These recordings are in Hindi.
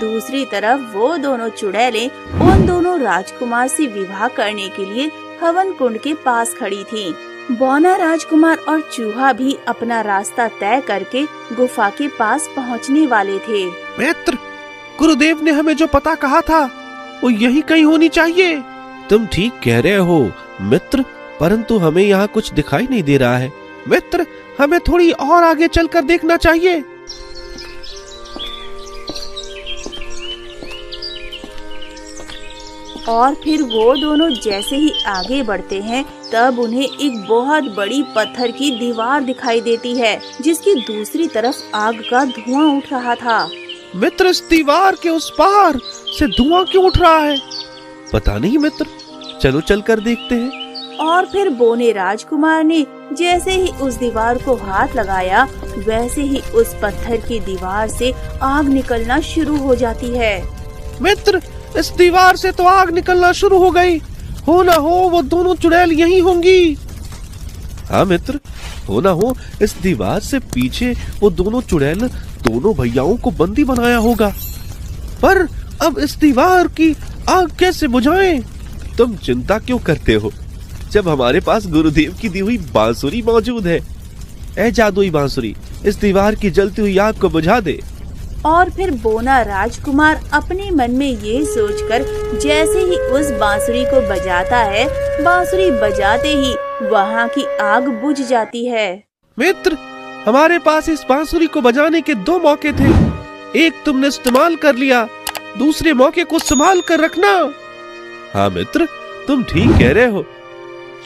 दूसरी तरफ वो दोनों चुड़ैलें उन दोनों राजकुमार से विवाह करने के लिए हवन कुंड के पास खड़ी थीं। बौना राजकुमार और चूहा भी अपना रास्ता तय करके गुफा के पास पहुंचने वाले थे। मित्र, गुरुदेव ने हमें जो पता कहा था वो यही कहीं होनी चाहिए। तुम ठीक कह रहे हो मित्र, परंतु हमें यहाँ कुछ दिखाई नहीं दे रहा है। मित्र, हमें थोड़ी और आगे चलकर देखना चाहिए। और फिर वो दोनों जैसे ही आगे बढ़ते हैं तब उन्हें एक बहुत बड़ी पत्थर की दीवार दिखाई देती है, जिसकी दूसरी तरफ आग का धुआं उठ रहा था। मित्र, इस दीवार के उस पार से धुआं क्यों उठ रहा है? पता नहीं मित्र, चलो चलकर देखते हैं। और फिर बोने राजकुमार ने जैसे ही उस दीवार को हाथ लगाया वैसे ही उस पत्थर की दीवार से आग निकलना शुरू हो जाती है। मित्र, इस दीवार से तो आग निकलना शुरू हो गई। हो ना हो वो दोनों चुड़ैल यहीं होंगी। हाँ मित्र, हो ना हो इस दीवार से पीछे वो दोनों चुड़ैल दोनों भैयाओं को बंदी बनाया होगा। पर अब इस दीवार की आग कैसे बुझाएं? तुम चिंता क्यों करते हो, जब हमारे पास गुरुदेव की दी हुई बांसुरी मौजूद है। ए जादुई बांसुरी, इस दीवार की जलती हुई आग को बुझा दे। और फिर बोना राजकुमार अपने मन में ये सोचकर जैसे ही उस बांसुरी को बजाता है, बांसुरी बजाते ही वहाँ की आग बुझ जाती है। मित्र, हमारे पास इस बांसुरी को बजाने के दो मौके थे। एक तुमने इस्तेमाल कर लिया, दूसरे मौके को संभाल कर रखना। हाँ मित्र, तुम ठीक कह रहे हो,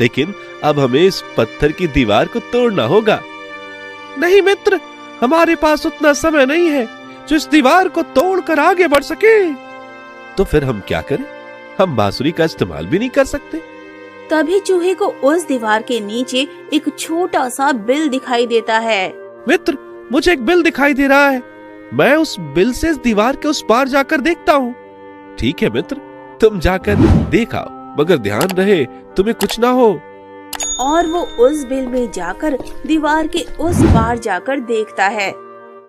लेकिन अब हमें इस पत्थर की दीवार को तोड़ना होगा। नहीं मित्र, हमारे पास उतना समय नहीं है जो इस दीवार को तोड़कर आगे बढ़ सके। तो फिर हम क्या करें? हम बांसुरी का इस्तेमाल भी नहीं कर सकते। तभी चूहे को उस दीवार के नीचे एक छोटा सा बिल दिखाई देता है। मित्र, मुझे एक बिल दिखाई दे रहा है। मैं उस बिल से इस दीवार के उस पार जाकर देखता हूँ। ठीक है मित्र, तुम जाकर देख आओ, मगर ध्यान रहे तुम्हें कुछ ना हो। और वो उस बिल में जाकर दीवार के उस पार जाकर देखता है